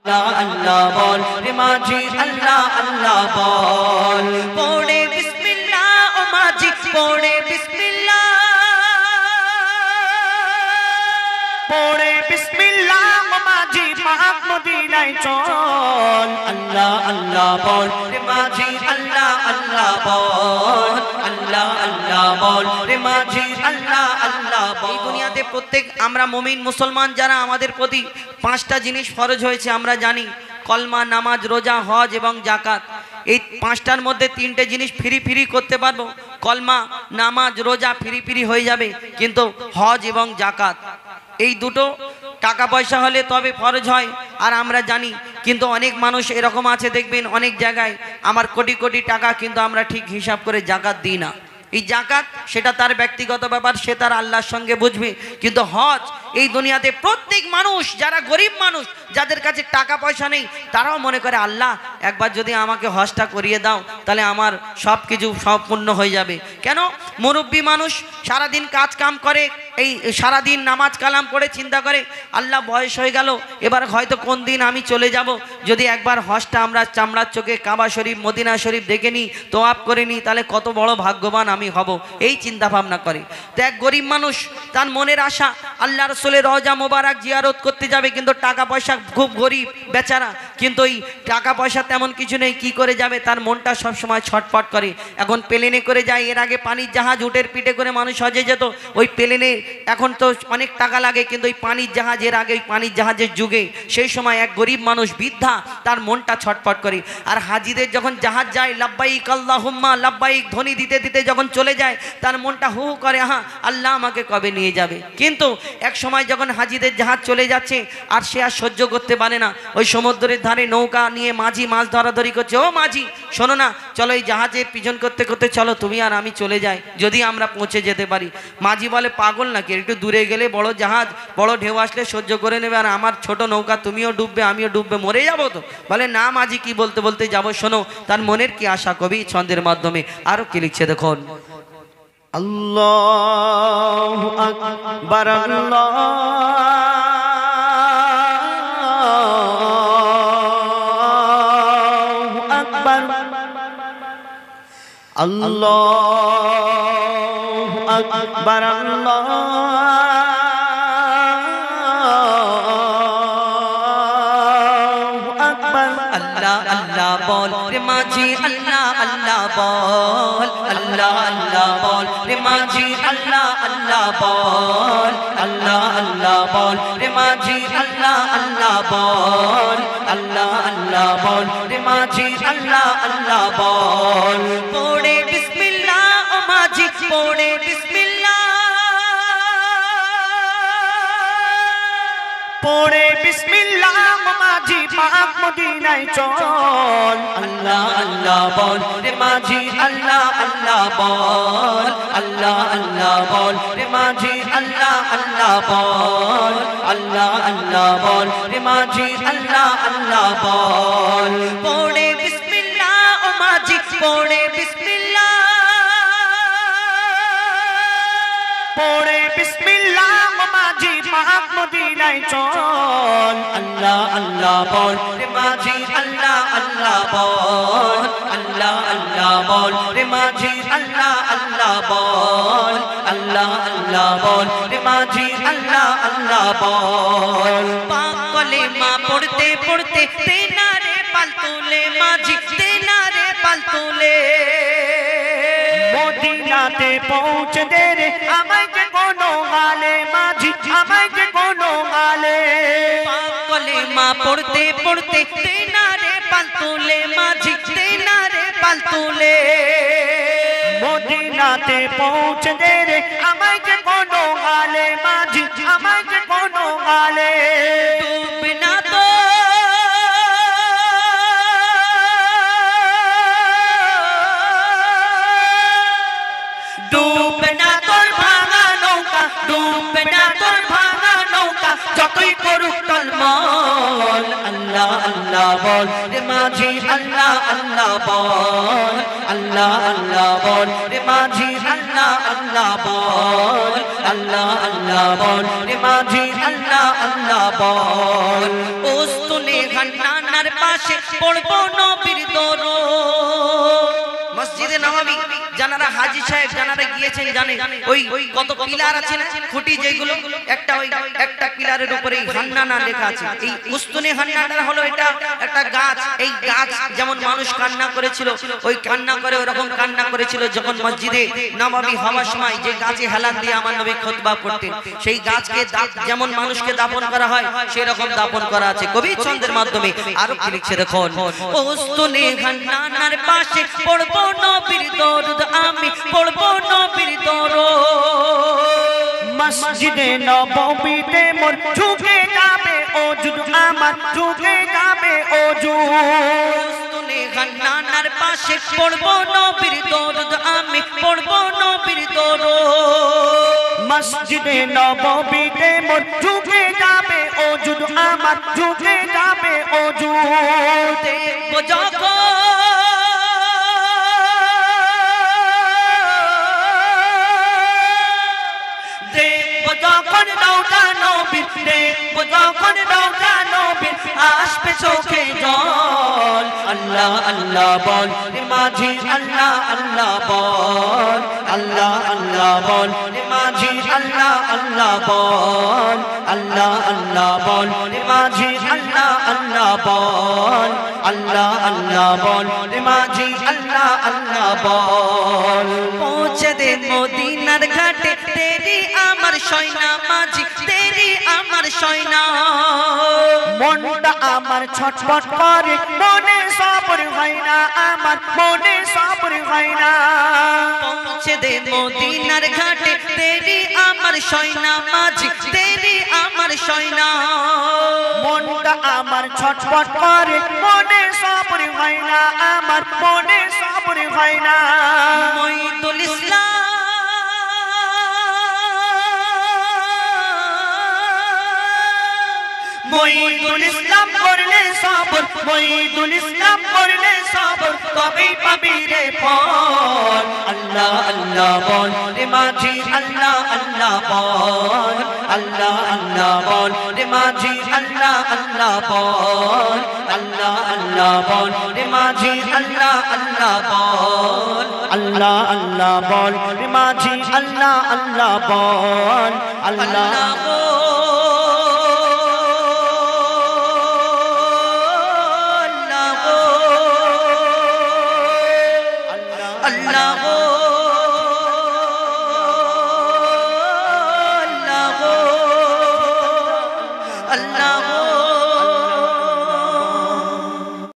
আল্লাহ বল রে মাঝি আল্লাহ আল্লাহ বল পড়ে বিসমিল্লাহ ও মাঝি পড়ে বিসমিল্লাহ পড়ে বিসমিল্লাহ ও মাঝি পাক মদিনায় চল আল্লাহ আল্লাহ বল রে মাঝি আল্লাহ আল্লাহ বল আল্লাহ আল্লাহ বল রে মাঝি আল্লাহ আল্লাহ বল। এই দুনিয়াতে প্রত্যেক আমরা মুমিন মুসলমান যারা আমাদের প্রতি পাঁচটা জিনিস ফরজ হয়েছে আমরা জানি, কলমা, নামাজ, রোজা, হজ এবং যাকাত। এই পাঁচটার মধ্যে তিনটে জিনিস ফ্রি ফ্রি করতে পারবো, কলমা, নামাজ, রোজা ফ্রি ফ্রি হয়ে যাবে, কিন্তু হজ এবং যাকাত এই দুটো টাকা পয়সা হলে তবে ফরজ হয়। আর আমরা জানি, কিন্তু অনেক মানুষ এরকম আছে দেখবেন অনেক জায়গায় আমার কোটি কোটি টাকা, কিন্তু আমরা ঠিক হিসাব করে যাকাত দিই না। এই যাকাত সেটা তার ব্যক্তিগত ব্যাপার, সে তার আল্লাহর সঙ্গে বুঝবে। কিন্তু হজ এই দুনিয়াতে প্রত্যেক মানুষ, যারা গরিব মানুষ, যাদের কাছে টাকা পয়সা নেই, তারাও মনে করে আল্লাহ একবার যদি আমাকে হজটা করিয়ে দাও তাহলে আমার সব কিছু সম্পূর্ণ হয়ে যাবে। কেন? মুরব্বী মানুষ সারাদিন কাজ কাম করে, এই সারাদিন নামাজ কালাম পড়ে চিন্তা করে আল্লাহ বয়স হয়ে গেল, এবার হয়তো কোন দিন আমি চলে যাব, যদি একবার হজটা আমরা চামড়ার চোখে কাবা শরীফ, মদিনা শরীফ দেখে নিই, তোয়াব করে নিই, তাহলে কত বড় ভাগ্যবান আমি হব, এই চিন্তা ভাবনা করে। তো এক গরিব মানুষ তার মনের আশা আল্লাহ রসুলের রওজা মোবারক জিয়ারত করতে যাবে, কিন্তু টাকা পয়সা খুব গরিব বেচারা, কিন্তু ওই টাকা পয়সা তেমন কিছু নেই, কি করে যাবে? তার মনটা সব সময় ছটফট করে। এখন প্লেনে করে যায়, এর আগে পানির জাহাজ, উটের পিঠে করে মানুষ হজে যেত, ওই প্লেনে এখন তো অনেক টাকা লাগে, কিন্তু ওই পানির জাহাজ, এর আগে ওই পানির জাহাজের যুগে সেই সময় এক গরিব মানুষ বৃদ্ধা, তার মনটা ছটফট করে। আর হাজিদের যখন জাহাজ যায়, লাব্বাইক আল্লাহুম্মা লাব্বাইক ধ্বনি দিতে দিতে যখন চলে যায়, তার মনটা হু হু করে, হ্যাঁ আল্লাহ আমাকে কবে নিয়ে যাবে। কিন্তু এক সময় যখন হাজিদের জাহাজ চলে যাচ্ছে, আর সে আর সহ্য করতে পারে না, ওই সমুদ্রের ধারে নৌকা নিয়ে মাঝি মাছ ধরাধরি করছে, ও মাঝি শোনো না, চলো এই জাহাজের পিছন করতে করতে চলো তুমি আর আমি চলে যাই, যদি আমরা পৌঁছে যেতে পারি। মাঝি বলে, পাগল নাকি, একটু দূরে গেলে বড় জাহাজ, বড় ঢেউ আসলে সহ্য করে নেবে, আর আমার ছোট নৌকা, তুমিও ডুববে আমিও ডুববে, মরে যাবো তো। বলে না মাঝি, কি বলতে বলতে যাবো, শোনো তার মনের কি আশা, কবি ছন্দের মাধ্যমে আরো কি লিখছে দেখুন। আল্লাহু আকবার আল্লাহু আকবার আল্লাহু আকবার আল্লাহু আকবার। আল্লাহ আল্লাহ বল রে মাঝি আল্লাহ আল্লাহ বল, আল্লাহ আল্লাহ বল রে মাঝি আল্লাহ আল্লাহ বল, আল্লাহ আল্লাহ বল রে মাঝি আল্লাহ আল্লাহ বল, আল্লাহ আল্লাহ বল রে মাঝি আল্লাহ আল্লাহ বল। পড়ে বিসমিল্লাহ ও মাঝি পড়ে বিসমিল্লাহ, পড়ে বিসমিল্লাহ মাঝি পাক মদিনায় চল, আল্লাহ আল্লাহ বল রে মাঝি আল্লাহ আল্লাহ বল, আল্লাহ আল্লাহ বল রে মাঝি আল্লাহ আল্লাহ বল, আল্লাহ আল্লাহ বল রে মাঝি আল্লাহ আল্লাহ বল। পড়ে বিসমিল্লাহ ও মাঝি পড়ে বিসমিল্লাহ, পড়ে বিসমিল্লাহ মাঝি পাক মদিনায় চল, আল্লাহ আল্লাহ বল রে মাঝি আল্লাহ আল্লাহ বল, আল্লাহ আল্লাহ বল রে মাঝি আল্লাহ আল্লাহ বল, আল্লাহ আল্লাহ বল রে মাঝি আল্লাহ আল্লাহ বল। পাক কলেমা পড়তে পড়তে তেনারে পাল তুলে মাঝি, তেনারে পাল তুলে মদিনাতে পৌঁছে দে রে আমায় যে কোনো গালে মাঝি, আমায় যে কোনো গালে। পাক কলেমা পড়তে পড়তে তেনারে পাল তুলে মাঝি, তেনারে পাল তুলে মদিনাতে পৌঁছে দে রে আমায় যে কোনো গালে মাঝি, আমায় যে কোনো গালে। ডুবে না তো ডুবে না তোর ভাঙা নৌকা, ডুবে না তোর ভাঙা নৌকা, যতই করুক টলমল, আল্লাহ আল্লাহ বল রে মাঝি আল্লাহ আল্লাহ বল, আল্লাহ আল্লাহ বল রে মাঝি আল্লাহ আল্লাহ বল, আল্লাহ আল্লাহ বল রে মাঝি আল্লাহ আল্লাহ বল। ওস্তুনে ঘন্টা পাশে পড়বো নবীর দরুদ। মসজিদে নববী জানারা হাজী সাহেব জানারা গিয়েছেন জানে ওই কত পিলার আছে না খুঁটি যেগুলো একটা পিলারের উপরে হান্নানা লেখা আছে। এই উস্তুনে হান্নানা হলো এটা একটা গাছ। এই গাছ যেমন মানুষ কান্না করেছিল ওই কান্না করে ওরকম কান্না করেছিল যখন মসজিদে নববী হওয়ার সময় যে গাছে হেলান দিয়ে আমার নবী খুতবা করতেন। সেই গাছকে যেমন মানুষকে দাফন করা হয় সেরকম দাফন করা আছে কবি ছন্দের মাধ্যমে। আরো কি লিখছে দেখুন, উস্তুনে হান্নানার পাশে পড়বো নবীর দরুদ, আমি পড়বো নবীর দরুদ। মসজিদে নববীতে মোর ঝুঁকে যাবে ওজুদ, আমার ঝুঁকে যাবে ওজুদ। উস্তুনে হান্নানার পাশে পড়বো নবীর দরুদ, আমি পড়বো নবীর দরুদ। মসজিদে নববীতে মোর ঝুঁকে যাবে ওজুদ, আমার ঝুঁকে যাবে ওজুদ। দেখবো যখন যখন রওজা নবীর, দেখবো যখন রওজা নবীর আসবে চোখে জল। আল্লাহ আল্লাহ বল রে মাঝি, আল্লাহ আল্লাহ বল, আল্লাহ আল্লাহ বল রে মাঝি, আল্লাহ আল্লাহ বল, আল্লাহ আল্লাহ বল রে মাঝি, আল্লাহ আল্লাহ বল, আল্লাহ আল্লাহ বল রে মাঝি, আল্লাহ আল্লাহ বল। পৌঁছে দে মদিনার ঘাটে তেরি আমার সয়না মাঝি, তেরি আমার সয়না। মনটা আমার ছটফট করে, মনে সবর হয় না আমার, মনে সবর হয় না। পৌঁছে দে মদিনার ঘাটে তেরি আমার সয়না মাঝি, তেরি আমার সয়না। মনটা আমার ছটফট করে, মনে সবর হয় না আমার, মনে সবর হয় না। মঈদুল ইসলাম মঈদুল ইসলাম করলে সবর, মঈদুল ইসলাম করলে সবর, তবেই পাবি রে ফল। আল্লাহ আল্লাহ বল রে মাঝি, আল্লাহ আল্লাহ বল, আল্লাহ আল্লাহ বল রে মাঝি, আল্লাহ আল্লাহ বল, আল্লাহ আল্লাহ বল রে মাঝি, আল্লাহ আল্লাহ বল, আল্লাহ আল্লাহ বল রে মাঝি, আল্লাহ আল্লাহ বল, আল্লাহ